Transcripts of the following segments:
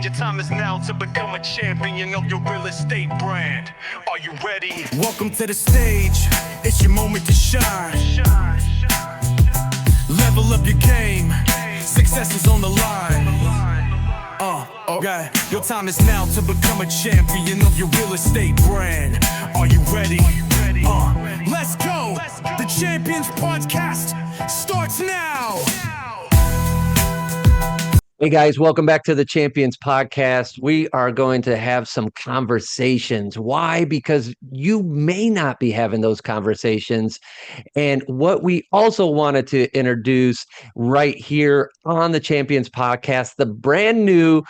Your time is now to become a champion of your real estate brand. Are you ready? Welcome to the stage. It's your moment to shine. Level up your game. Success is on the line. Okay. Your time is now to become a champion of your real estate brand. Are you ready? Let's go. The Champions Podcast starts now. Hey guys, welcome back to the Champions Podcast. We are going to have some conversations. Why? Because you may not be having those conversations. And what we also wanted to introduce right here on the Champions Podcast, the brand new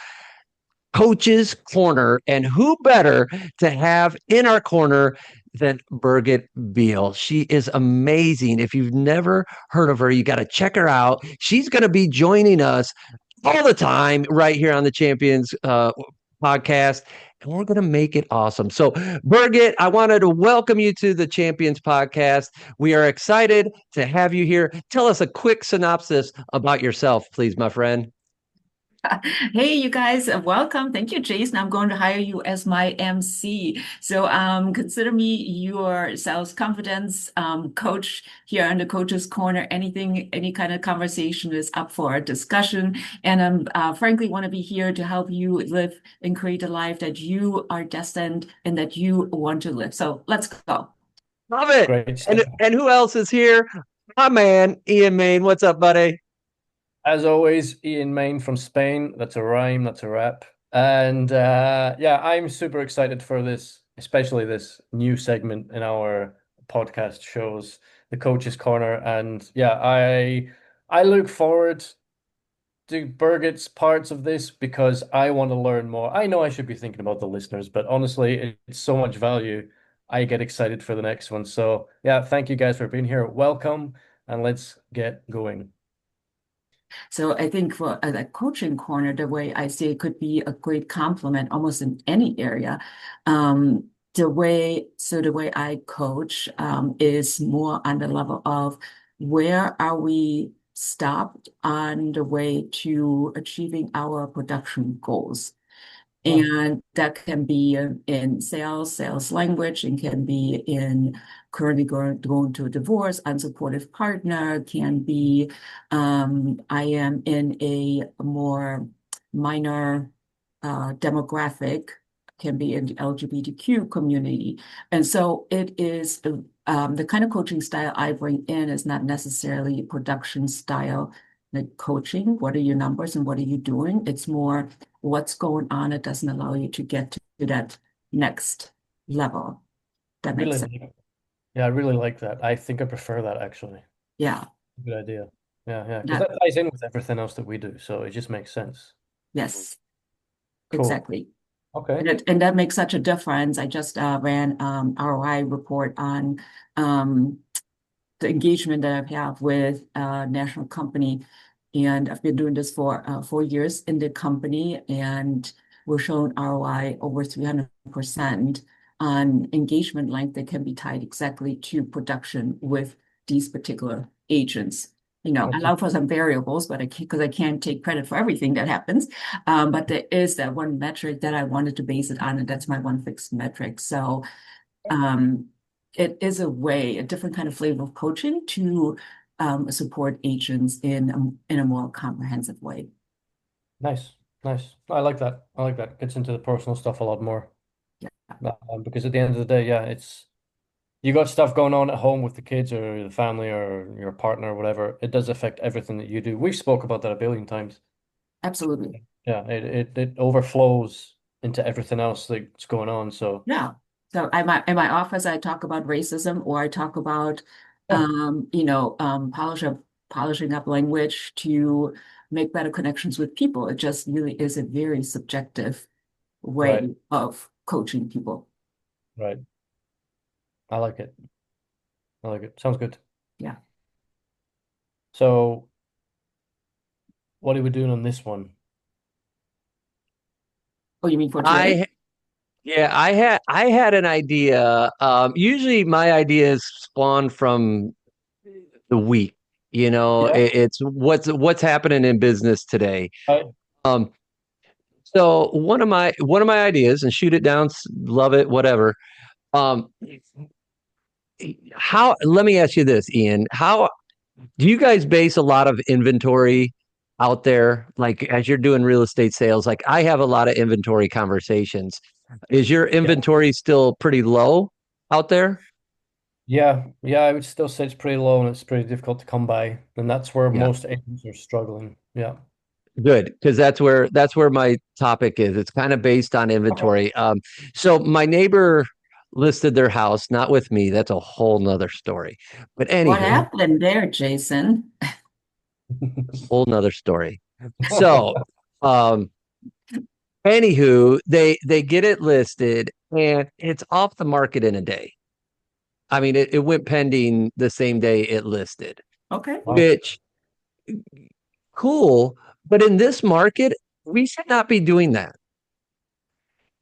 Coach's Corner. And who better to have in our corner than Birgit Beal? She is amazing. If you've never heard of her, you got to check her out. She's going to be joining us all the time right here on the Champions Podcast. And we're going to make it awesome. So, Birgit, I wanted to welcome you to the Champions Podcast. We are excited to have you here. Tell us a quick synopsis about yourself, please, my friend. Hey, you guys, welcome. Thank you, Jason. I'm going to hire you as my MC. So consider me your sales confidence coach here on the Coach's Corner. Any kind of conversation is up for a discussion. And frankly want to be here to help you live and create a life that you are destined and that you want to live. So let's go. Love it. Great. And who else is here? My man, Iain Main. What's up, buddy? As always, Iain Main from Spain. That's a rhyme, that's a rap. And I'm super excited for this, especially this new segment in our podcast shows, the Coach's Corner. And I look forward to Birgit's parts of this because I want to learn more. I know I should be thinking about the listeners, but honestly, it's so much value. I get excited for the next one. So yeah, thank you guys for being here. Welcome, and let's get going. So I think for the coaching corner, the way I see it could be a great complement almost in any area. The way I coach is more on the level of where are we stopped on the way to achieving our production goals. And that can be in sales language, and can be in currently going to a divorce, unsupportive partner, can be I am in a more minor demographic, can be in the LGBTQ community. And so it is the kind of coaching style I bring in is not necessarily production style, like coaching. What are your numbers and what are you doing? It's more what's going on. It doesn't allow you to get to that next level. That makes sense. Yeah, I really like that. I think I prefer that actually. Yeah. Good idea. Yeah. Because that ties in with everything else that we do. So it just makes sense. Yes. Cool. Exactly. Okay. And that makes such a difference. I just ran ROI report on the engagement that I have with a national company. And I've been doing this for 4 years in the company, and we're showing ROI over 300% on engagement length that can be tied exactly to production with these particular agents. Allow for some variables, but because I can't take credit for everything that happens. But there is that one metric that I wanted to base it on, and that's my one fixed metric. So it is a different kind of flavor of coaching to support agents in a more comprehensive way. Nice. I like that. Gets into the personal stuff a lot more. Yeah. Because at the end of the day, it's you got stuff going on at home with the kids or the family or your partner or whatever. It does affect everything that you do. We've spoke about that a billion times. Absolutely. Yeah, it overflows into everything else that's going on. So yeah. So in my office, I talk about racism, or I talk about polishing up language to make better connections with people. It just really is a very subjective way of coaching people. Right. I like it. Sounds good. Yeah. So what are we doing on this one? Oh, you mean for today? I had an idea. Usually my ideas spawn from the week. It's what's happening in business today. Right. So one of my ideas, and shoot it down, love it, whatever. Um, how? Let me ask you this, Ian. How do you guys base a lot of inventory out there? Like as you're doing real estate sales, like I have a lot of inventory conversations. Is your Yeah. inventory still pretty low out there? Yeah, I would still say it's pretty low and it's pretty difficult to come by. And that's where Yeah. most agents are struggling. Yeah. Good, because that's where my topic is. It's kind of based on Okay. inventory. So my neighbor listed their house, not with me. That's a whole nother story. But What anywho, happened there, Jason? whole nother story. So, um, anywho, they get it listed and it's off the market in a day. I mean, it went pending the same day it listed, Okay. Wow. which cool. But in this market, we should not be doing that.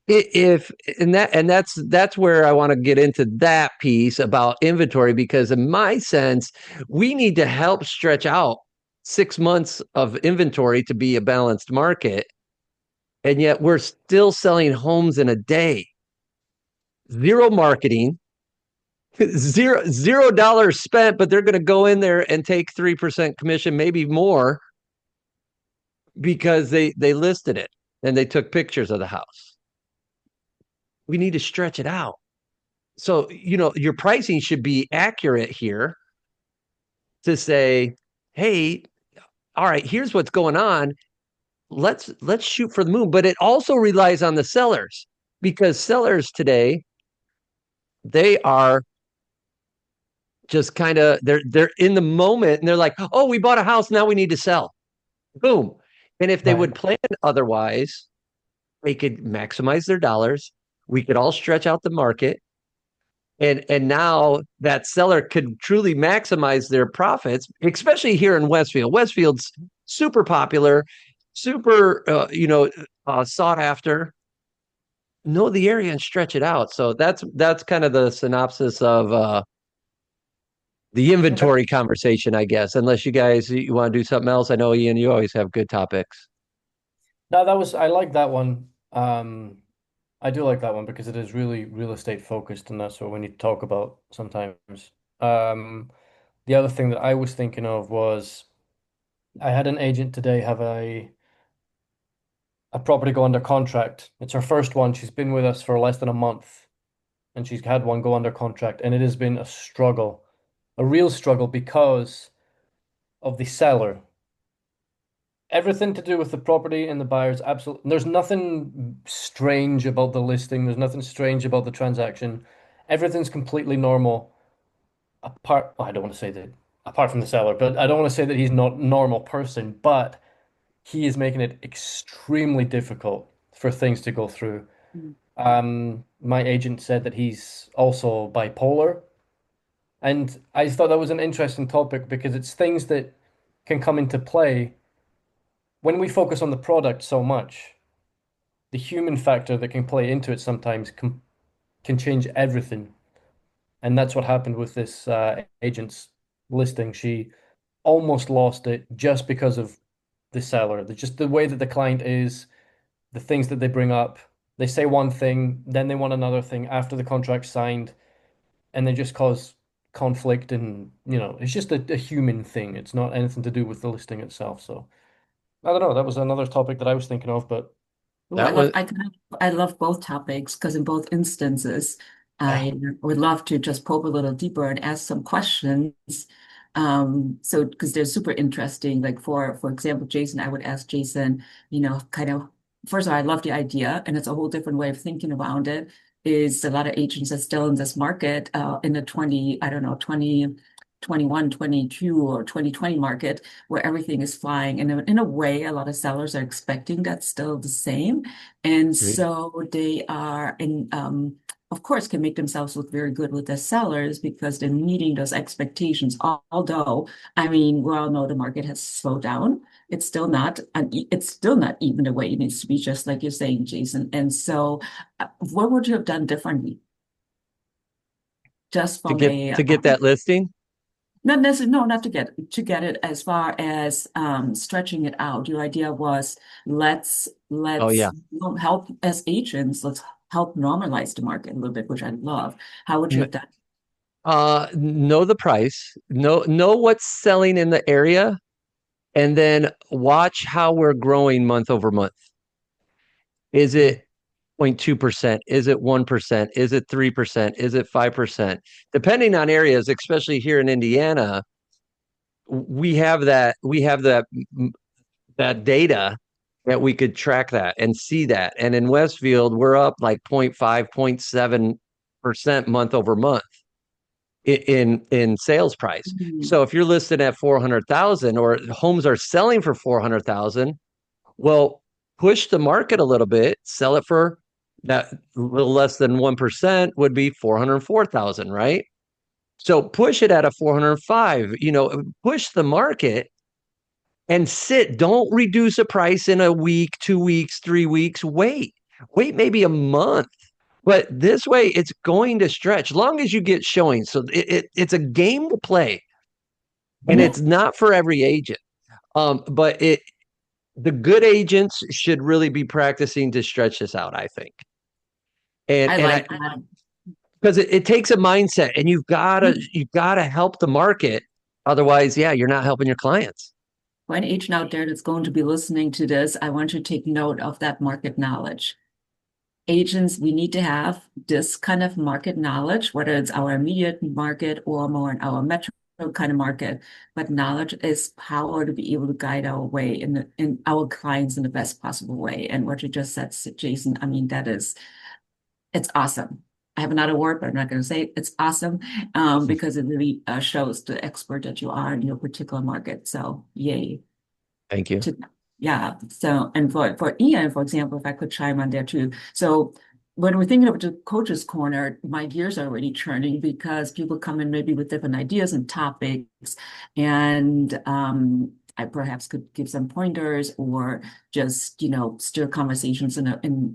If and that's where I want to get into that piece about inventory because in my sense we need to help stretch out 6 months of inventory to be a balanced market, and yet we're still selling homes in a day. Zero marketing, $0 spent, but they're going to go in there and take 3% commission, maybe more, because they listed it and they took pictures of the house. We need to stretch it out. So, your pricing should be accurate here to say, hey, all right, here's what's going on. Let's shoot for the moon. But it also relies on the sellers because sellers today, they are just kind of they're in the moment and they're like, oh, we bought a house, now we need to sell. Boom. And if they Right. would plan otherwise, they could maximize their dollars. We could all stretch out the market. And now that seller could truly maximize their profits, especially here in Westfield. Westfield's super popular, super sought after. Know the area and stretch it out. So that's kind of the synopsis of the Okay. inventory conversation, I guess. Unless you want to do something else. I know Ian, you always have good topics. No, I like that one. I do like that one because it is really real estate focused, and that's what we need to talk about sometimes. Um, the other thing that I was thinking of was I had an agent today have a property go under contract. It's her first one. She's been with us for less than a month, and she's had one go under contract, and it has been a struggle, a real struggle because of the seller. Everything to do with the property and the buyers, absolutely. There's nothing strange about the listing. There's nothing strange about the transaction. Everything's completely normal. I don't want to say that apart from the seller, but I don't want to say that he's not a normal person, but he is making it extremely difficult for things to go through. Mm. My agent said that he's also bipolar, and I thought that was an interesting topic because it's things that can come into play when we focus on the product so much. The human factor that can play into it sometimes can change everything. And that's what happened with this agent's listing. She almost lost it just because of the seller. Just the way that the client is, the things that they bring up. They say one thing, then they want another thing after the contract's signed, and they just cause conflict. And, it's just a human thing. It's not anything to do with the listing itself. So I don't know. That was another topic that I was thinking of, but Well, That was I love both topics because in both instances, yeah. I would love to just probe a little deeper and ask some questions. So because they're super interesting. Like for example, Jason, I would ask Jason, kind of first of all, I love the idea, and it's a whole different way of thinking around it. Is a lot of agents are still in this market in the 20, I don't know, 2021, 22, or 2020 market where everything is flying. And in a way, a lot of sellers are expecting that's still the same. And so they are, and of course, can make themselves look very good with their sellers because they're meeting those expectations. Although, I mean, we all know the market has slowed down. It's still not even the way it needs to be, just like you're saying, Jason. And so, what would you have done differently? Just to from get a to get that listing. Not necessarily, no, not to get it as far as stretching it out. Your idea was let's Oh let's yeah. help as agents, let's help normalize the market a little bit, which I love. How would you have done? Know the price, know what's selling in the area, and then watch how we're growing month over month. Is it 0.2%? Is it 1%? Is it 3%? Is it 5%? Depending on areas, especially here in Indiana, we have that data that we could track that and see that. And in Westfield, we're up like 0.5, 0.7% month over month in sales price. Mhm. So if you're listed at 400,000 or homes are selling for 400,000, well, push the market a little bit, sell it for that little less than 1% would be 404,000, right? So push it at a 405, push the market and sit. Don't reduce a price in a week, 2 weeks, 3 weeks. Wait maybe a month. But this way, it's going to stretch long as you get showing. So it's a game to play, and Yeah, it's not for every agent. But the good agents should really be practicing to stretch this out, I think. And I and like I that. because it takes a mindset, and you've gotta help the market. Otherwise, yeah, you're not helping your clients. For an agent out there that's going to be listening to this, I want you to take note of that market knowledge. Agents, we need to have this kind of market knowledge, whether it's our immediate market or more in our metro kind of market. But knowledge is power to be able to guide our way in our clients in the best possible way. And what you just said, Jason, I mean, it's awesome. I have another word, but I'm not going to say it. It's awesome because it really shows the expert that you are in your particular market. So, yay Thank you. to yeah. So and for Ian, for example, if I could chime on there too. So when we're thinking of the coaches corner, my gears are already churning because people come in maybe with different ideas and topics, and I perhaps could give some pointers or just steer conversations in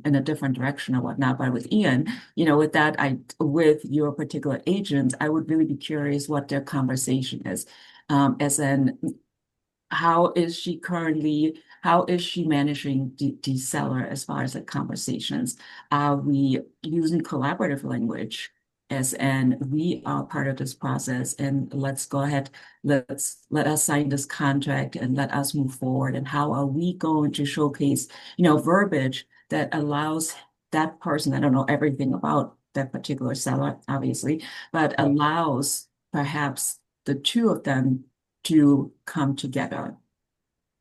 a different direction or whatnot. But with Ian, with that, I with your particular agents, I would really be curious what their conversation is. As in how is she managing the seller as far as the conversations? Are we using collaborative language as and we are part of this process and let's go ahead, let us sign this contract and let us move forward. And how are we going to showcase, verbiage that allows that person, I don't know everything about that particular seller, obviously, but Right. allows perhaps the two of them to come together.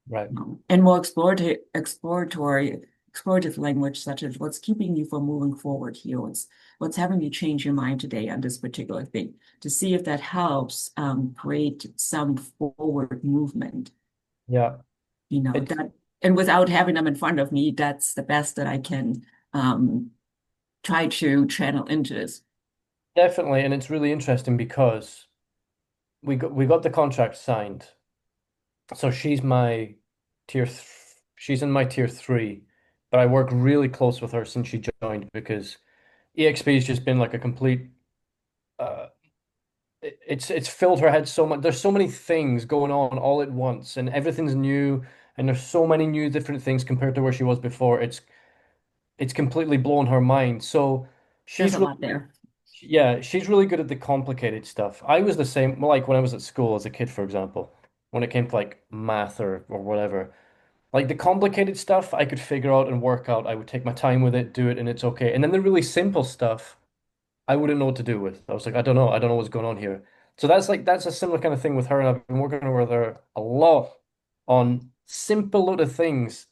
Right. And more explorative language, such as what's keeping you from moving forward here, what's having you change your mind today on this particular thing, to see if that helps create some forward movement, Yeah. It's that, and without having them in front of me, that's the best that I can um, try to channel into this. definitely, and it's really interesting because we got the contract signed. So she's in my tier three, but I work really close with her since she joined because EXP has just been like a complete uh it's filled her head so much. There's so many things going on all at once and everything's new and there's so many new different things compared to where she was before. It's completely blown her mind. So There's she's a really lot there. yeah, she's really good at the complicated stuff. I was the same, well, like when I was at school as a kid, for example, when it came to like math or whatever. Like the complicated stuff I could figure out and work out. I would take my time with it, do it, and it's okay. And then the really simple stuff I wouldn't know what to do with. I was like, I don't know. I don't know what's going on here. So that's a similar kind of thing with her, and I've been working with her a lot on simple little things.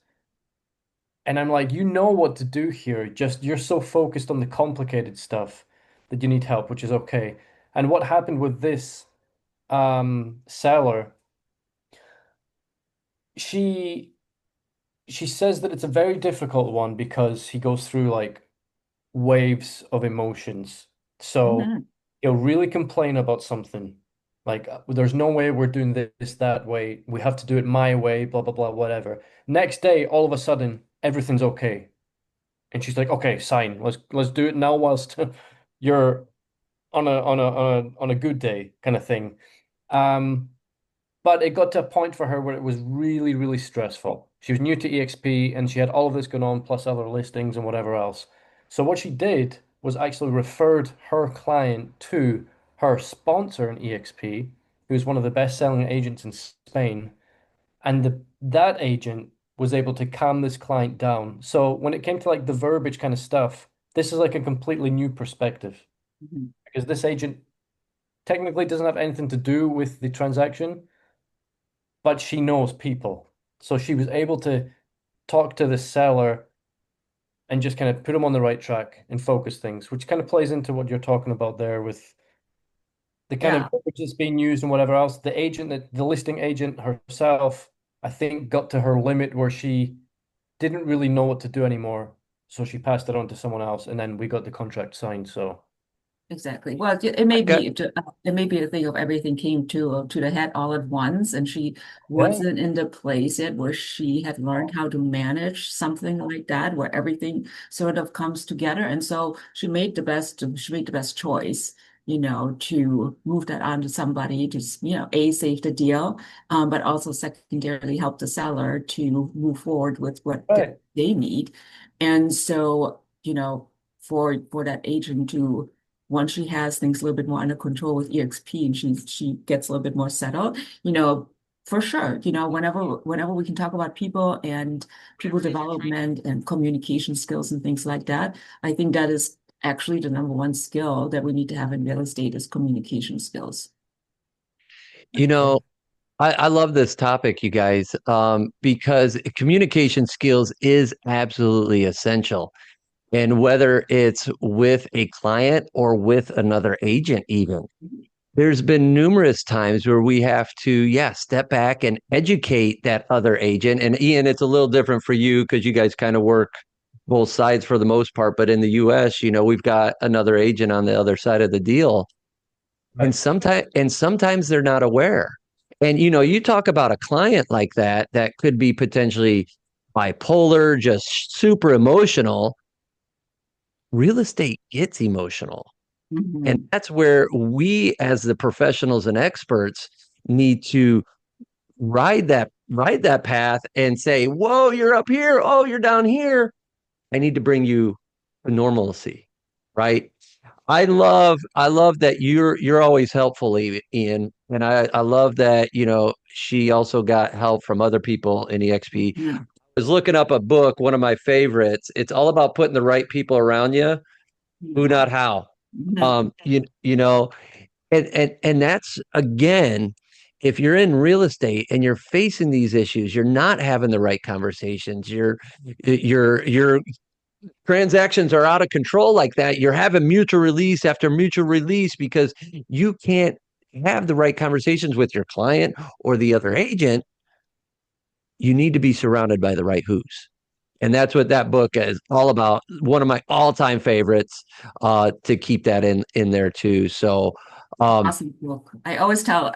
And I'm like, you know what to do here. Just you're so focused on the complicated stuff that you need help, which is okay. And what happened with this seller, she she says that it's a very difficult one because he goes through like waves of emotions. So Mhm. he'll really complain about something. Like, there's no way we're doing this that way. We have to do it my way, blah, blah, blah, whatever. Next day, all of a sudden, everything's okay. And she's like, okay, sign. Let's do it now whilst you're on a good day kind of thing. But it got to a point for her where it was really, really stressful. She was new to EXP and she had all of this going on, plus other listings and whatever else. So what she did was actually referred her client to her sponsor in EXP, who's one of the best-selling agents in Spain. And that agent was able to calm this client down. So when it came to like the verbiage kind of stuff, this is like a completely new perspective Mhm. because this agent technically doesn't have anything to do with the transaction, but she knows people. So she was able to talk to the seller and just kind of put them on the right track and focus things, which kind of plays into what you're talking about there with the kind of Yeah. verbiage that's being used and whatever else. The listing agent herself, I think, got to her limit where she didn't really know what to do anymore. So she passed it on to someone else, and then we got the contract signed. So, Exactly. Well, it may Okay. be it may be a thing of everything came to the head all at once, and she yeah, wasn't in the place yet where she had learned how to manage something like that, where everything sort of comes together. And so she made the best choice, to move that on to somebody to, A, save the deal, but also secondarily help the seller to move forward with what right, they need. And so, for that agent to once she has things a little bit more under control with EXP and she gets a little bit more settled, for sure, whenever we can talk about people and people development and communication skills and things like that, I think that is actually the number one skill that we need to have in real estate is communication skills. You yeah, know, I love this topic, you guys, because communication skills is absolutely essential. And whether it's with a client or with another agent, even, there's been numerous times where we have to, yeah, step back and educate that other agent. And Ian, it's a little different for you because you guys kind of work both sides for the most part. But in the US, we've got another agent on the other side of the deal. right, And sometimes they're not aware. And you talk about a client like that could be potentially bipolar, just super emotional. Real estate gets emotional. And Mhm. that's where we as the professionals and experts need to ride that path and say, "Whoa, you're up here. Oh, you're down here. I need to bring you to normalcy." Right? I love that you're always helpful, Ian, and I love that she also got help from other people in EXP. Mhm. I was looking up a book, one of my favorites. It's all about putting the right people around you, who Yeah. not how. Mhm. You know, and that's again, if you're in real estate and you're facing these issues, you're not having the right conversations. Your transactions are out of control like that. You're having mutual release after mutual release because you can't have the right conversations with your client or the other agent. You need to be surrounded by the right who's. And that's what that book is all about. One of my all-time favorites, to keep that in there too. So um, Awesome book. I always tell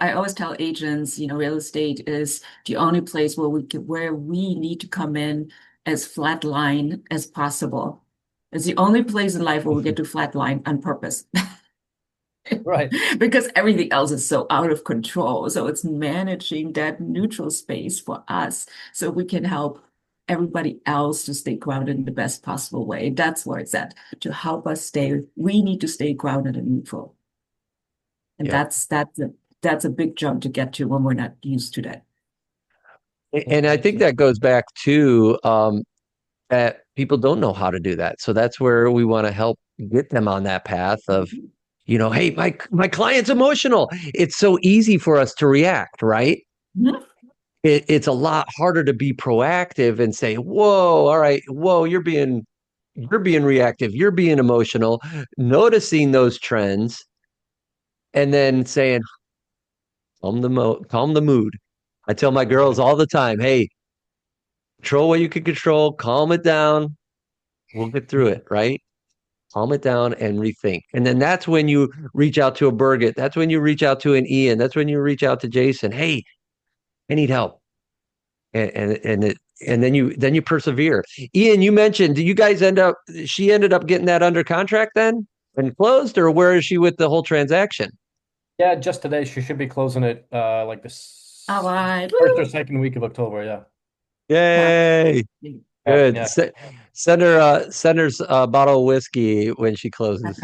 agents, real estate is the only place where we need to come in as flatline as possible. It's the only place in life where we get to flatline on purpose right. because everything else is so out of control. So it's managing that neutral space for us so we can help everybody else to stay grounded in the best possible way. That's where it's at. To help us stay, we need to stay grounded and neutral. And yep. that's a big jump to get to when we're not used to that. Yeah, And I think that goes back to that people don't know how to do that. So that's where we want to help get them on that path of, hey, my client's emotional. It's so easy for us to react, right? Mhm. It's a lot harder to be proactive and say, whoa, all right, whoa, you're being reactive, you're being emotional, noticing those trends, and then saying, calm the mood. I tell my girls right, all the time, hey, control what you can control, calm it down, we'll get through it, right? Calm it down and rethink. And then that's when you reach out to a Birgit. That's when you reach out to an Ian. That's when you reach out to Jason. Hey, I need help. And then you persevere. Ian, you mentioned, did you guys she ended up getting that under contract then and closed, or where is she with the whole transaction? Yeah, just today. She should be closing it like All this right. first or Woo! second week of October. Yeah. Yay! Yeah. Good. Yeah. Send her a bottle of whiskey when she closes.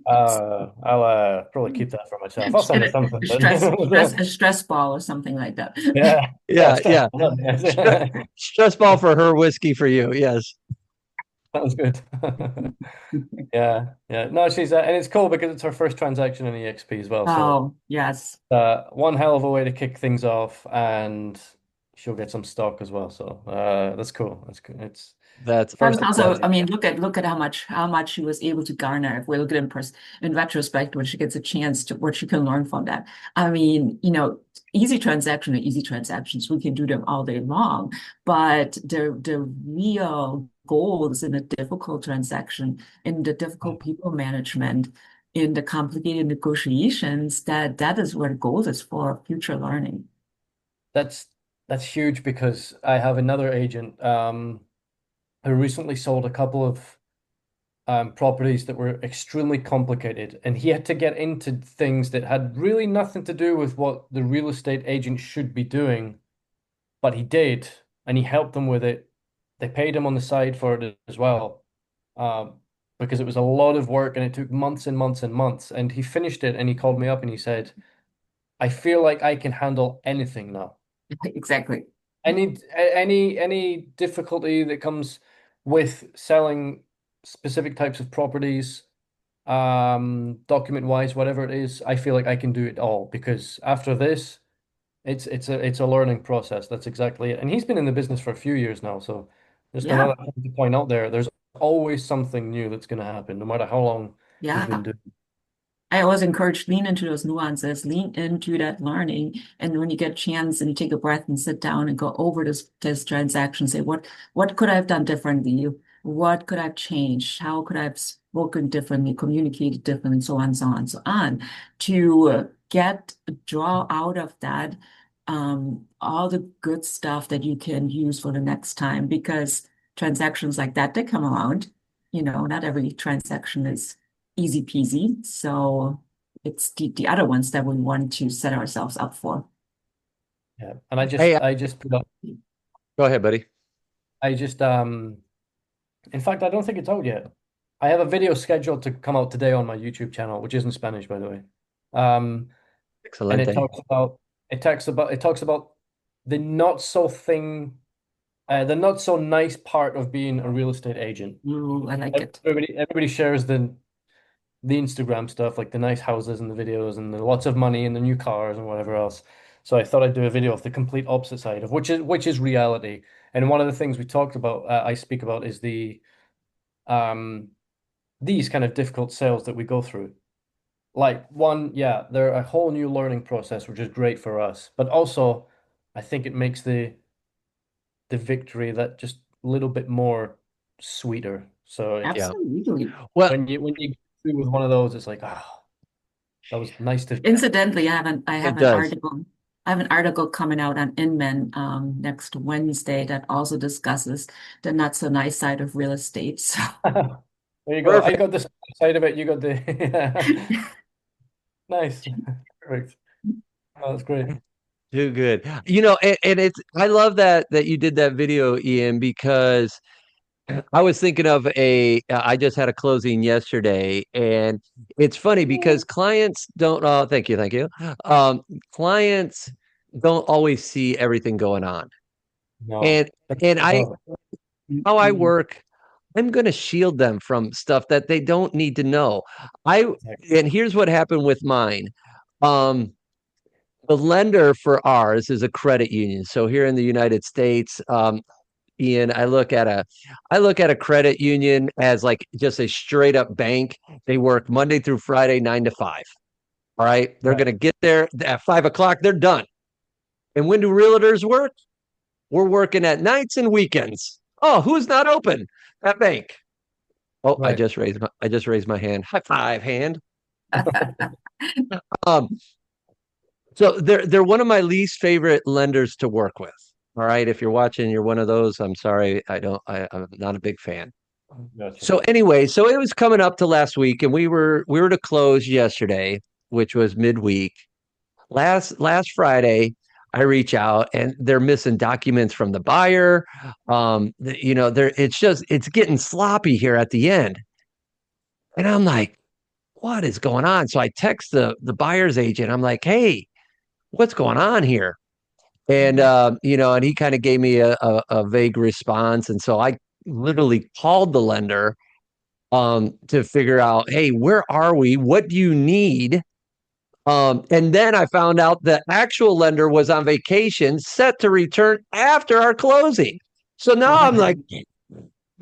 I'll probably keep that for myself. I'll send her something. A But stress ball or something like that. yeah. Yeah. Yeah, Stress. yeah. Stress ball for her, whiskey for you. Yes. Sounds good. Yeah. Yeah. No, she's and it's cool because it's her first transaction in EXP as well. So Oh, yes. one hell of a way to kick things off, and she'll get some stock as well. So that's cool. That's good. It's That's first And also, exciting. I mean, look at how much she was able to garner. If we look at it in retrospect, when she gets a chance to what she can learn from that. I mean, easy transaction or easy transactions, we can do them all day long. But the real goals in a difficult transaction, in the difficult people management, in the complicated negotiations, that is where the goal is for future learning. That's that's huge because I have another agent who recently sold a couple of properties that were extremely complicated, and he had to get into things that had really nothing to do with what the real estate agent should be doing, but he did, and he helped them with it. They paid him on the side for it as well, um, because it was a lot of work and it took months and months and months. And he finished it, and he called me up and he said, "I feel like I can handle anything now." Exactly. Any difficulty that comes with selling specific types of properties, document wise, whatever it is, I feel like I can do it all because after this, it's a learning process. That's exactly it. And he's been in the business for a few years now, so just Yeah. another thing to point out there. There's always something new that's going to happen, no matter how long you've been Yeah. doing. I always encourage lean into those nuances, lean into that learning. And when you get a chance and you take a breath and sit down and go over this transaction, say, what could I have done differently? What could I have changed? How could I have spoken differently, communicated differently, so on, so on, so on, to draw out of that all the good stuff that you can use for the next time. Because transactions like that, they come around. Not every transaction is easy peasy. So it's the other ones that we want to set ourselves up for. Yeah. And I Hey, just I just put up go ahead, buddy. I just in fact I don't think it's out yet. I have a video scheduled to come out today on my YouTube channel, which is in Spanish, by the way. Um, and Excelente. it talks about the not so thing, the not so nice part of being a real estate agent. Ooh, I like it. Everybody shares the Instagram stuff, like the nice houses and the videos and the lots of money and the new cars and whatever else. So I thought I'd do a video of the complete opposite side of which is reality. And one of the things we talked about, I speak about, is um these kind of difficult sales that we go through. Like one, yeah, they're a whole new learning process, which is great for us. But also, I think it makes the victory that just a little bit more sweeter. So Yeah. it's Absolutely. Well, when you get through with one of those, it's like, ah, that was nice to. Incidentally, I it have an does. article. I have an article coming out on Inman next Wednesday that also discusses the not so nice side of real estate. So There you go. I Perfect. got this side of it. You got the nice. Perfect. Oh, that's great. Too good. And it's I love that you did that video, Ian, because I was thinking of I just had a closing yesterday, and it's funny because clients don't, thank you. Um, Clients don't always see everything going on. No. And and I No. how I work, I'm going to shield them from stuff that they don't need to know. I and here's what happened with mine. Um, the lender for ours is a credit union. So here in the United States, Ian, I look at a credit union as like just a straight up bank. They work Monday through Friday, 9 to 5. All right. They're Right. going to get there at 5 o'clock. They're done. And when do realtors work? We're working at nights and weekends. Oh, who's not open? That bank. Oh, Right. I just raised my hand. High five hand. Um, so they're one of my least favorite lenders to work with. All right. If you're watching, you're one of those. I'm sorry. I'm not a big fan. Gotcha. So anyway, so it was coming up to last week, and we were to close yesterday, which was midweek. Last Friday, I reach out and they're missing documents from the buyer. It's getting sloppy here at the end. And I'm like, what is going on? So I text the buyer's agent. I'm like, hey, what's going on here? And and he kind of gave me a vague response. And so I literally called the lender to figure out, hey, where are we? What do you need? And then I found out the actual lender was on vacation, set to return after our closing. So now I'm like,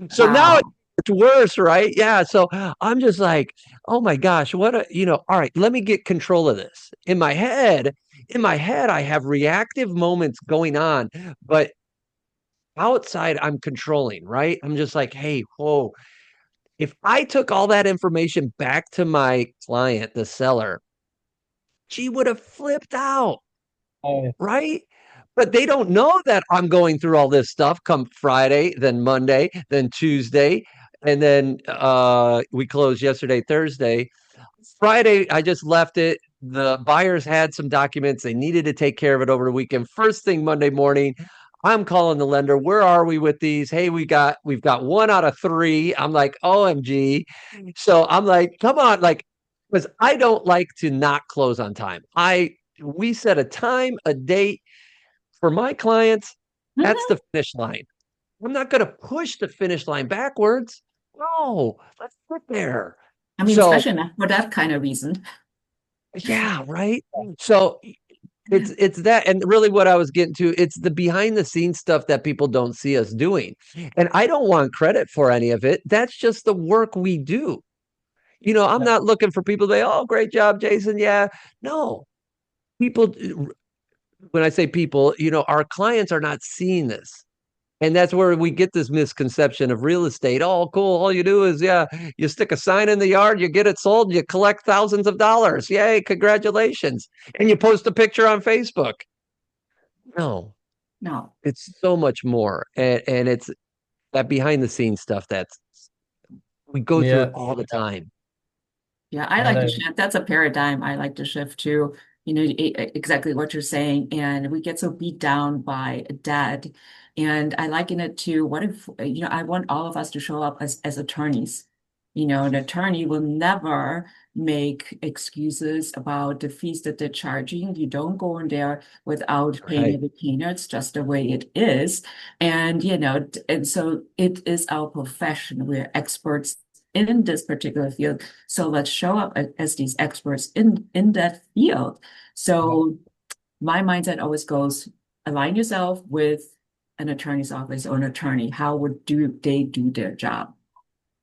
so now Wow. it's worse, right? Yeah. So I'm just like, oh my gosh, all right, let me get control of this. In my head, I have reactive moments going on, but outside I'm controlling, right? I'm just like, hey, whoa. If I took all that information back to my client, the seller, she would have flipped out, Oh, right? But they don't know that I'm going through all this stuff come Friday, then Monday, then Tuesday, and then we closed yesterday, Thursday. Friday, I just left it. The buyers had some documents. They needed to take care of it over the weekend. First thing Monday morning, I'm calling the lender. Where are we with these? Hey, we've got 1 out of 3. I'm like, OMG. So I'm like, come on, like, because I don't like to not close on time. We set a time, a date for my clients. That's Mhm. the finish line. I'm not going to push the finish line backwards. No, let's get there. I mean, So especially not for that kind of reason. yeah, right. So it's that, and really what I was getting to, it's the behind the scenes stuff that people don't see us doing. And I don't want credit for any of it. That's just the work we do. I'm yeah. not looking for people to say, "Oh, great job, Jason." Yeah. No. People When I say people, our clients are not seeing this. And that's where we get this misconception of real estate. Oh, cool. All you do is, yeah, you stick a sign in the yard, you get it sold, you collect thousands of dollars. Yay, congratulations. And you post a picture on Facebook. No, No. it's so much more. And it's that behind the scenes stuff we go through it Yeah. all the time. Yeah, I I had like to a shift. That's a paradigm I like to shift to, exactly what you're saying. And we get so beat down by debt. And I liken it to what if, I want all of us to show up as attorneys. An attorney will never make excuses about the fees that they're charging. You don't go in there without paying a Right. retainer. It's just the way it is. And, and so it is our profession. We're experts in this particular field. So let's show up as these experts in that field. So my mindset always goes, align yourself with an attorney's office or an attorney. How would they do their job?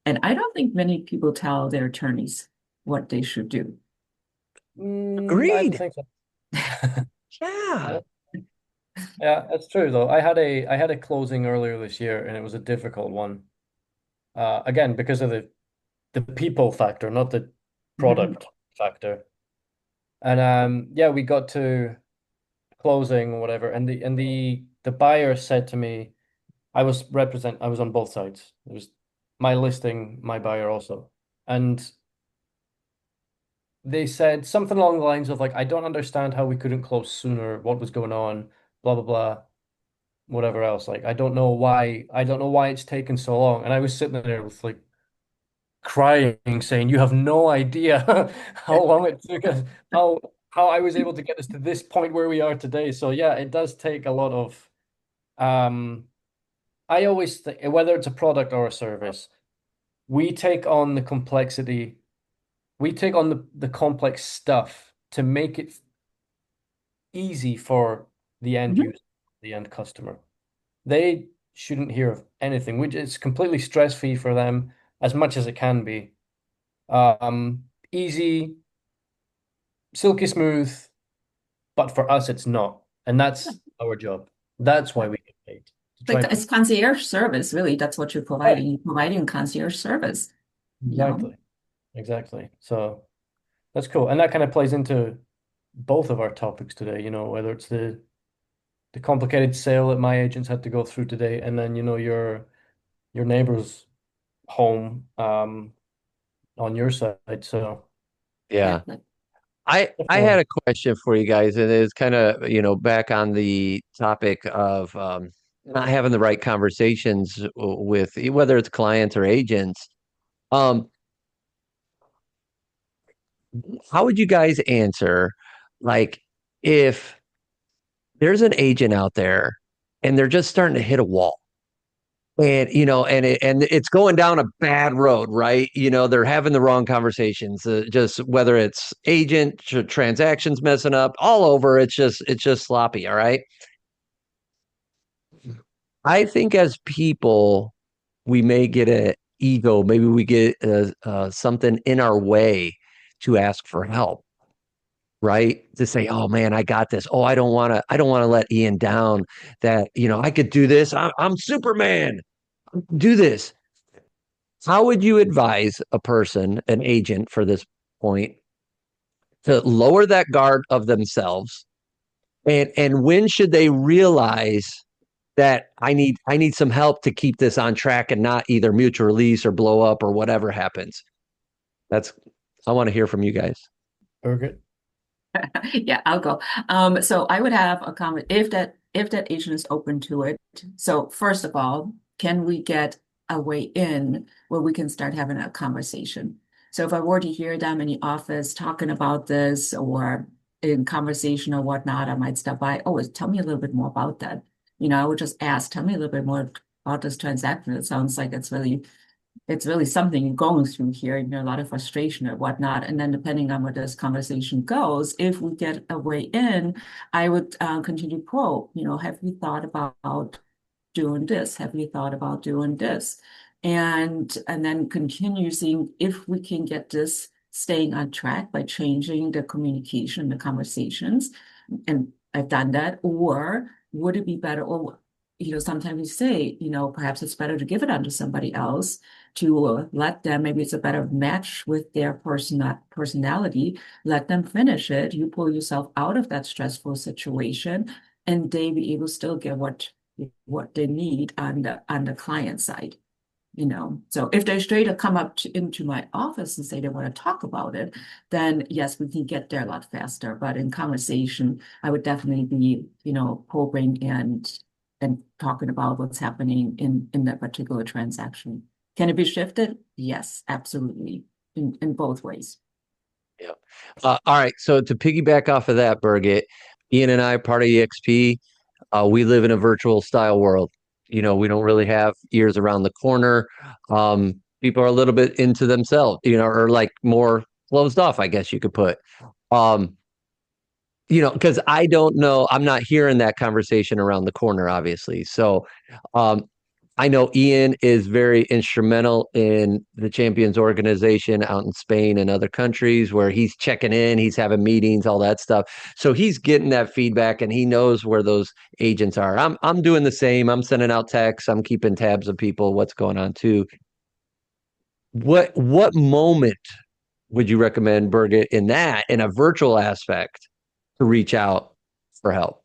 And I don't think many people tell their attorneys what they should do. I don't Agreed. think so. Yeah. Yeah, yeah, that's true though. I had a closing earlier this year and it was a difficult one. Again, because of the people factor, not the Mhm. product factor. And yeah, we got to closing or whatever, and the buyer said to me, I was on both sides. It was my listing, my buyer also. And they said something along the lines of like, I don't understand how we couldn't close sooner, what was going on, blah blah blah, whatever else. Like I don't know why it's taken so long. And I was sitting there with like crying, saying, "You have no idea how long it took us, how I was able to get us to this point where we are today." So yeah, it does take a lot of I always think whether it's a product or a service, we take on the complexity, we take on the complex stuff to make it easy for the end Mhm. user, the end customer. They shouldn't hear of anything, which is completely stress-free for them as much as it can be. Easy, silky smooth, but for us it's not. And that's our job. That's why we get paid to try Like and it's concierge service, really. That's what you're right. providing. You're providing concierge service, you know? Exactly. Exactly. So that's cool. And that kind of plays into both of our topics today, whether it's the complicated sale that my agents had to go through today, and then, your neighbor's home on your side. So Yeah. Exactly. I had a question for you guys, and it's kind of, back on the topic of not having the right conversations with whether it's clients or agents. Um, how would you guys answer, like, if there's an agent out there and they're just starting to hit a wall? And and it's going down a bad road, right? They're having the wrong conversations. Just whether it's agent transactions messing up all over, it's just sloppy. All right. I think as people, we may get a ego, maybe we get something in our way to ask for help, right? To say, "Oh man, I got this. Oh, I don't want to let Ian down. That I could do this. I'm Superman. Do this." How would you advise a person, an agent for this point, to lower that guard of themselves? And when should they realize that I need some help to keep this on track and not either mutual release or blow up or whatever happens? That's I want to hear from you guys. Okay. Yeah, I'll go. So I would have a comment if that agent is open to it. So first of all, can we get a way in where we can start having a conversation? So if I were to hear them in the office talking about this or in conversation or whatnot, I might stop by. Oh, tell me a little bit more about that. I would just ask, tell me a little bit more about this transaction. It sounds like it's really something you're going through here, a lot of frustration or whatnot. And then depending on where this conversation goes, if we get a way in, I would continue to probe, have you thought about doing this? Have you thought about doing this? And then continue seeing if we can get this staying on track by changing the communication, the conversations. And I've done that. Or would it be better? Or, sometimes we say, perhaps it's better to give it onto somebody else to let them, maybe it's a better match with their personality, let them finish it. You pull yourself out of that stressful situation and they be able to still get what they need on the client side. So if they straight up come up into my office and say they want to talk about it, then yes, we can get there a lot faster. But in conversation, I would definitely be, probing and talking about what's happening in that particular transaction. Can it be shifted? Yes, absolutely, in both ways. Yeah. All right. So to piggyback off of that, Birgit, Ian and I, part of EXP, we live in a virtual style world. We don't really have ears around the corner. People are a little bit into themselves, or like more closed off, I guess you could put. Um, because I don't know, I'm not hearing that conversation around the corner, obviously. So, um, I know Ian is very instrumental in the Champions organization out in Spain and other countries where he's checking in, he's having meetings, all that stuff. So he's getting that feedback and he knows where those agents are. I'm doing the same. I'm sending out texts, I'm keeping tabs of people, what's going on too. What moment would you recommend, Birgit, in a virtual aspect to reach out for help?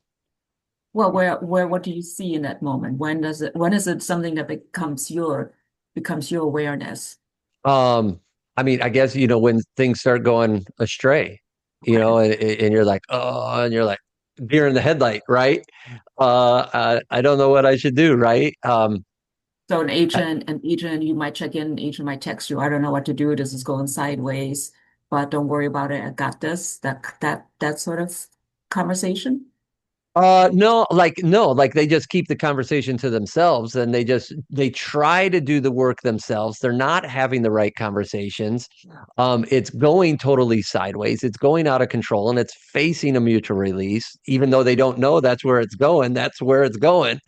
Well, what do you see in that moment? When is it something that becomes your awareness? Um, I mean, I guess, when things start going astray, and you're like, oh, and you're like deer in the headlight, right? I don't know what I should do, right? So an I- agent, you might check in, an agent might text you, I don't know what to do, this is going sideways, but don't worry about it, I got this. That sort of conversation. no, like they just keep the conversation to themselves and they try to do the work themselves. They're not having the right conversations. It's going totally sideways. It's going out of control and it's facing a mutual release, even though they don't know that's where it's going. That's where it's going.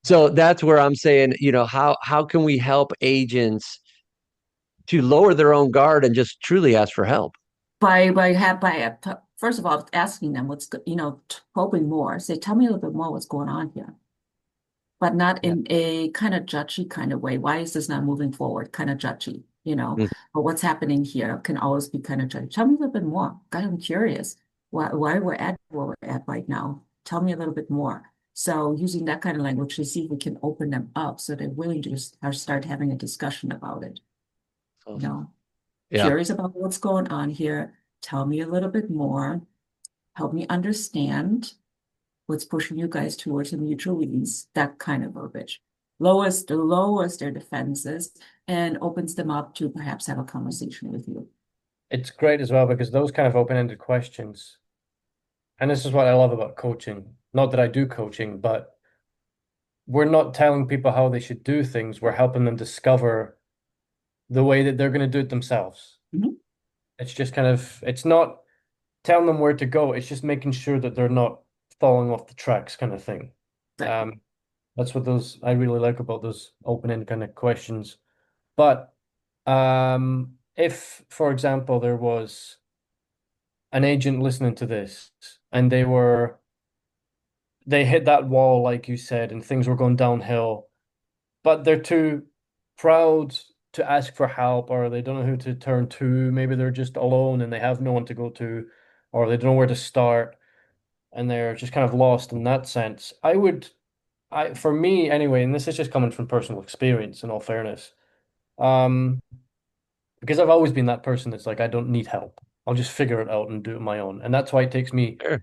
So that's where I'm saying, how can we help agents to lower their own guard and just truly ask for help? First of all, asking them hoping more. Say, tell me a little bit more what's going on here, but not Yeah. in a kind of judgy kind of way. Why is this not moving forward? Kind of judgy, Mhm. But what's happening here can always be kind of judgy. Tell me a little bit more. God, I'm curious why we're at where we're at right now. Tell me a little bit more. So using that kind of language to see if we can open them up so they're willing to start having a discussion about it. You Awesome. know, Yeah. Curious about what's going on here. tell me a little bit more, help me understand what's pushing you guys towards a mutual release, that kind of verbiage. Lowers their defenses and opens them up to perhaps have a conversation with you. It's great as well because those kind of open-ended questions, and this is what I love about coaching. Not that I do coaching, but we're not telling people how they should do things. We're helping them discover the way that they're going to do it themselves. Mhm. It's just kind of, it's not telling them where to go. It's just making sure that they're not falling off the tracks kind of thing. Right. That's what those I really like about those open-ended kind of questions. But if, for example, there was an agent listening to this and they hit that wall, like you said, and things were going downhill, but they're too proud to ask for help, or they don't know who to turn to. Maybe they're just alone and they have no one to go to, or they don't know where to start, and they're just kind of lost in that sense. For me anyway, and this is just coming from personal experience, in all fairness, um, because I've always been that person that's like, I don't need help. I'll just figure it out and do it on my own. And that's why it takes me Sure.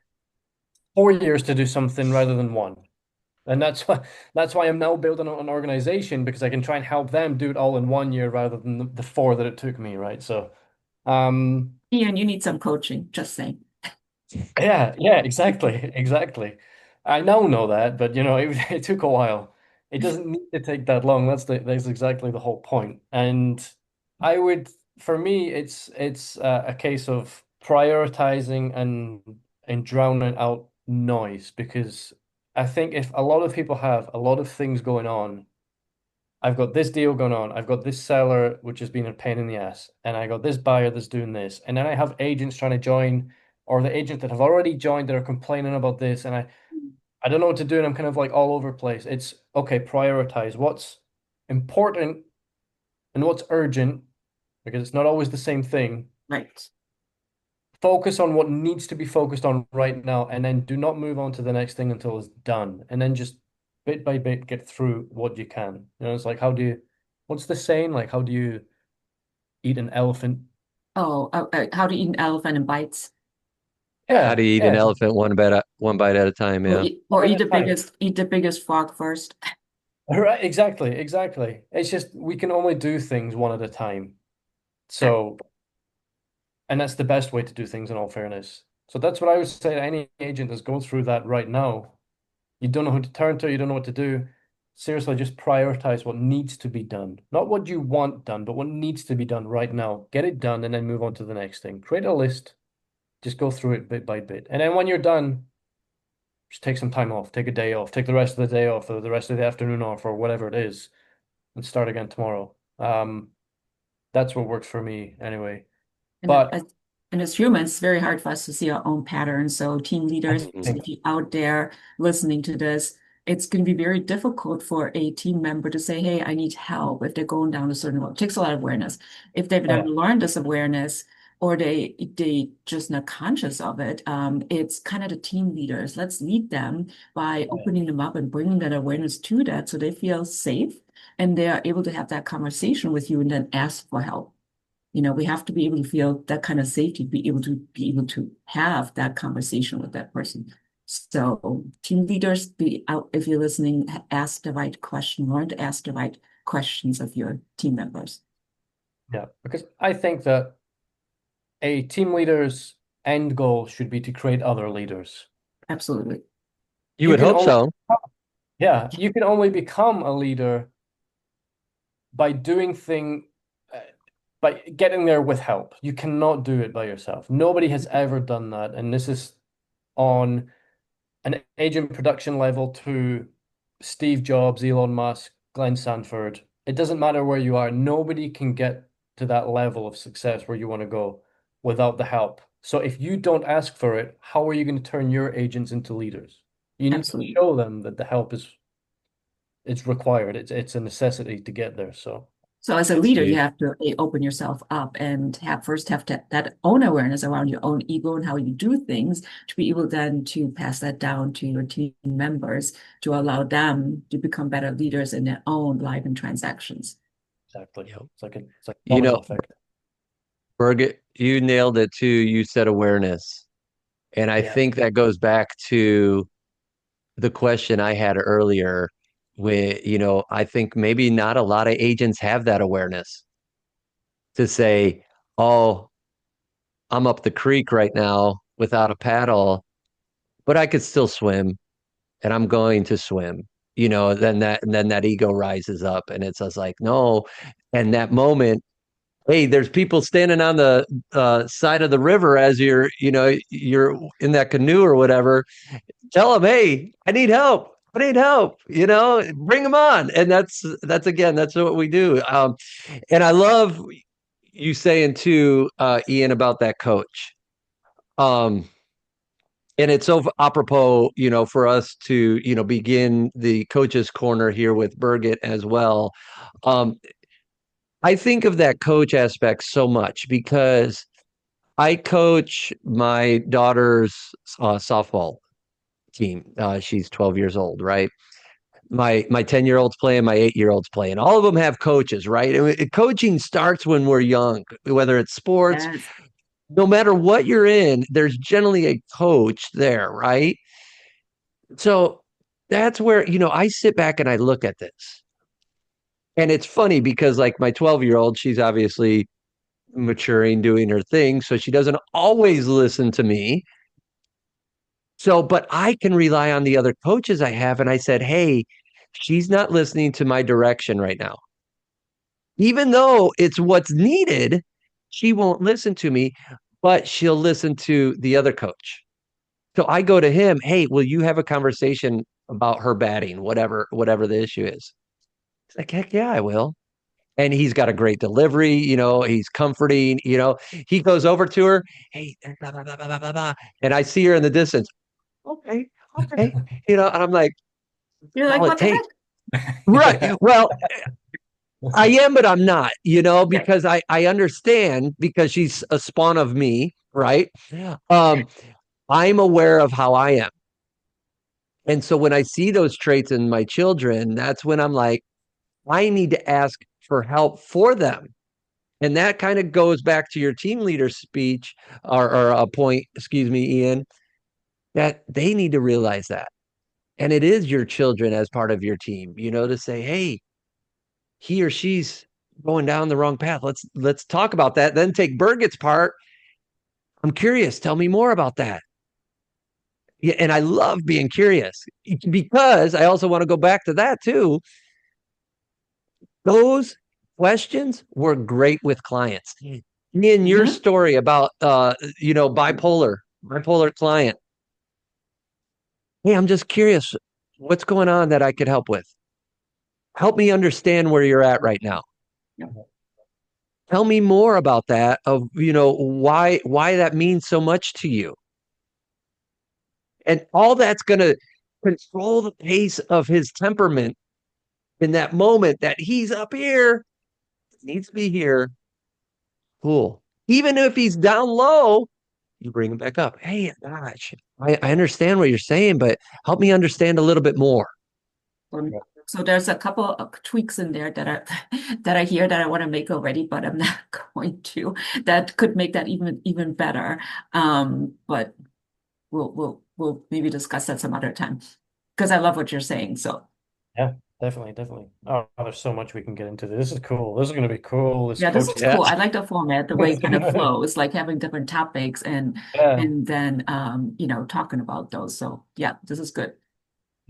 4 years to do something rather than one. And that's why I'm now building an organization because I can try and help them do it all in 1 year rather than the four that it took me, right? So, um, Ian, you need some coaching, just saying. yeah, exactly, exactly. I now know that, but it took a while. It doesn't need to take that long. That's exactly the whole point. And I would, for me, it's a case of prioritizing and drowning out noise because I think if a lot of people have a lot of things going on, I've got this deal going on, I've got this seller which has been a pain in the ass, and I got this buyer that's doing this, and then I have agents trying to join, or the agents that have already joined that are complaining about this, and I don't know what to do, and I'm kind of like all over the place. It's okay, prioritize what's important and what's urgent, because it's not always the same thing. Right. Focus on what needs to be focused on right now, and then do not move on to the next thing until it's done. And then just bit by bit get through what you can. It's like what's the saying? Like, how do you eat an elephant? Oh, how to eat an elephant in bites, How Yeah, do you eat an yeah, elephant one bite at a time? or Yeah. one eat at a time. eat the biggest frog first. Right, exactly, exactly. It's just we can only do things one at a time. Right. So, and that's the best way to do things in all fairness. So that's what I would say to any agent that's going through that right now. You don't know who to turn to, you don't know what to do. Seriously, just prioritize what needs to be done. Not what you want done, but what needs to be done right now. Get it done and then move on to the next thing. Create a list, just go through it bit by bit. And then when you're done, just take some time off, take a day off, take the rest of the day off or the rest of the afternoon off or whatever it is, and start again tomorrow. That's what works for me anyway. And But and as humans, it's very hard for us to see our own patterns. So team I leaders, Mhm. think, if you're out there listening to this, it's going to be very difficult for a team member to say, "Hey, I need help," if they're going down a certain road. It takes a lot of awareness. If they've oh never yeah, learned this awareness or they just not conscious of it, it's kind of the team leaders. Let's lead them by oh yeah, opening them up and bringing that awareness to that so they feel safe and they are able to have that conversation with you and then ask for help. We have to be able to feel that kind of safety, be able to have that conversation with that person. So team leaders, be out if you're listening, ask the right question, learn to ask the right questions of your team members. yeah. Because I think that a team leader's end goal should be to create other leaders. Absolutely. You You would can hope only, so. yeah, you can only become a leader by doing thing, uh, by getting there with help. You cannot do it by yourself. Nobody has ever done that, and this is on an agent production level to Steve Jobs, Elon Musk, Glenn Sanford. It doesn't matter where you are. Nobody can get to that level of success where you want to go without the help. So if you don't ask for it, how are you going to turn your agents into leaders? You need to Absolutely. show them that the help is it's required. It's a necessity to get there. So So as a That's leader, you huge. have to open yourself up and have that own awareness around your own ego and how you do things to be able then to pass that down to your team members to allow them to become better leaders in their own life and transactions. exactly. Yep. It's like a You know, domino effect. Birgit, you nailed it too. You said awareness. And I Yeah. think that goes back to the question I had earlier, where, I think maybe not a lot of agents have that awareness to say, oh, I'm up the creek right now without a paddle, but I could still swim and I'm going to swim. Then that ego rises up and it's just like, no. And that moment, hey, there's people standing on the side of the river as you're in that canoe or whatever. Tell them, hey, I need help. I need help. Bring them on. And that's again, that's what we do. And I love you saying too, Iain, about that coach. Um, and it's so apropos, for us to, begin the coach's corner here with Birgit as well. Um, I think of that coach aspect so much because I coach my daughter's softball team. She's 12 years old, right? My 10-year-old's playing, my 8-year-old's playing. All of them have coaches, right? Coaching starts when we're young, whether it's sports, Yes. no matter what you're in, there's generally a coach there, right? So that's where, I sit back and I look at this. And it's funny because like my 12-year-old, she's obviously maturing, doing her thing. So she doesn't always listen to me. So, but I can rely on the other coaches I have. And I said, hey, she's not listening to my direction right now. Even though it's what's needed, she won't listen to me, but she'll listen to the other coach. So I go to him, hey, will you have a conversation about her batting, whatever the issue is? He's like, heck yeah, I will. And he's got a great delivery, he's comforting, he goes over to her, hey, blah, blah, blah, blah, blah, blah. And I see her in the distance. Okay, okay. And I'm like, You're like, all it what the takes. heck? Right. Well, I am, but I'm not, Okay. because I understand because she's a spawn of me, right? Um, I'm aware of how I am. And so when I see those traits in my children, that's when I'm like, I need to ask for help for them. And that kind of goes back to your team leader speech or a point, excuse me, Iain, that they need to realize that. And it is your children as part of your team, to say, hey, he or she's going down the wrong path. Let's talk about that. Then take Birgit's part. I'm curious. Tell me more about that. Yeah, and I love being curious because I also want to go back to that too. Those questions were great with clients. In your Hmm. story about bipolar client. Hey, I'm just curious, what's going on that I could help with? Help me understand where you're at right now. Tell me more about that of, why that means so much to you. And all that's going to control the pace of his temperament in that moment that he's up here, needs to be here. Cool. Even if he's down low, you bring him back up. Hey, gosh, I understand what you're saying, but help me understand a little bit more. So there's a couple of tweaks in there that I hear that I want to make already, but I'm not going to. That could make that even better. But we'll maybe discuss that some other time because I love what you're saying. So Yeah, definitely, definitely. Oh, there's so much we can get into. This is cool. This is going to be cool. This yeah, this coaching. is cool. I Yes. like the format, the way it kind of flows, like having different topics and Yeah, and then talking about those. So yeah, this is good.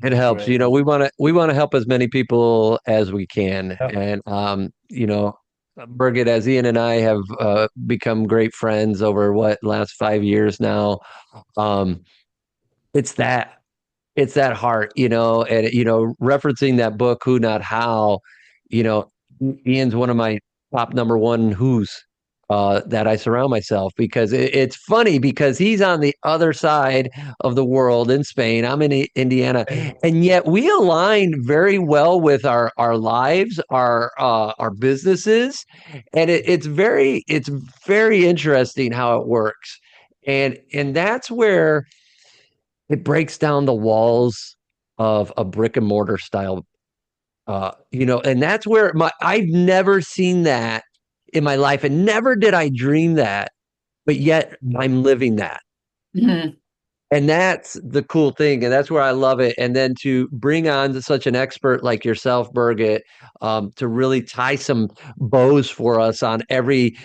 It it's helps. great. We want to help as many people as we can. Yeah. And Birgit, as Iain and I have become great friends over what last 5 years now. Um, it's that it's that heart, and referencing that book, Who Not How, you know, Ian's one of my top number one who's that I surround myself because it's funny because he's on the other side of the world in Spain. I'm in Indiana, and yet we align very well with our lives, our businesses, and it's very interesting how it works, and that's where it breaks down the walls of a brick and mortar style and that's where I've never seen that in my life. And never did I dream that, but yet I'm living that. Mhm. And that's the cool thing. And that's where I love it. And then to bring on such an expert like yourself, Birgit, to really tie some bows for us on every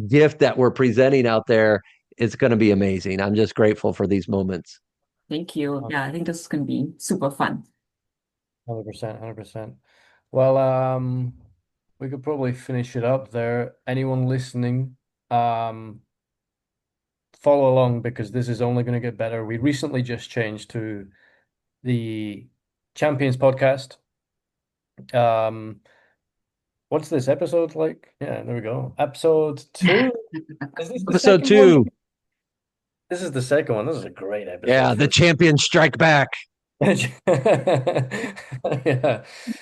gift that we're presenting out there, it's going to be amazing. I'm just grateful for these moments. Thank you. Yeah, I think this is going to be super fun. 100%, 100%. Well, we could probably finish it up there. Anyone listening, follow along because this is only going to get better. We recently just changed to the Champions podcast. What's this episode like? Yeah, there we go. Episode 2. Is this the Episode second one? 2. This is the second one. This is a great episode. Yeah, the champions strike back. Yeah.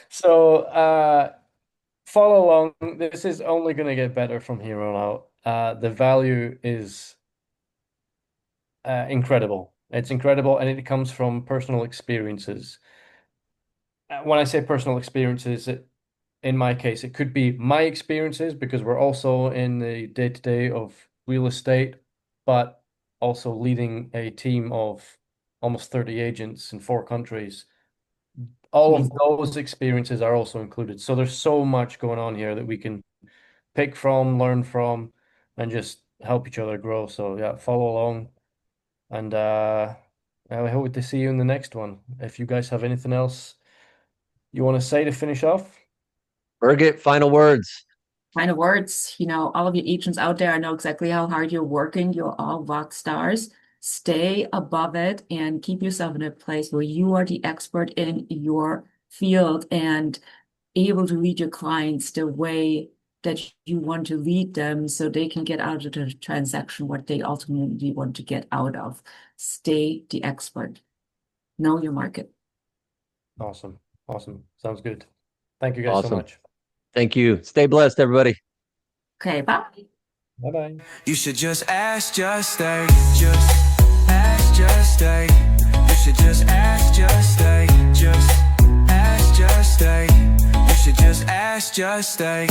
So follow along. This is only going to get better from here on out. The value is incredible. It's incredible, and it comes from personal experiences. When I say personal experiences, in my case, it could be my experiences because we're also in the day-to-day of real estate, but also leading a team of almost 30 agents in 4 countries. All of those experiences are also included. So there's so much going on here that we can pick from, learn from, and just help each other grow. So yeah, follow along. And I hope to see you in the next one. If you guys have anything else you want to say to finish off? Birgit, final words. Final words, all of you agents out there, I know exactly how hard you're working. You're all rock stars. Stay above it and keep yourself in a place where you are the expert in your field and able to lead your clients the way that you want to lead them so they can get out of the transaction what they ultimately want to get out of. Stay the expert. Know your market. Awesome. Awesome. Sounds good. Thank you guys so Awesome. much. Thank you. Stay blessed, everybody. Okay, bye. Bye-bye. You should just ask, just stay. Just ask, just stay. You should just ask, just stay. Just ask, just stay. You should just ask, just stay.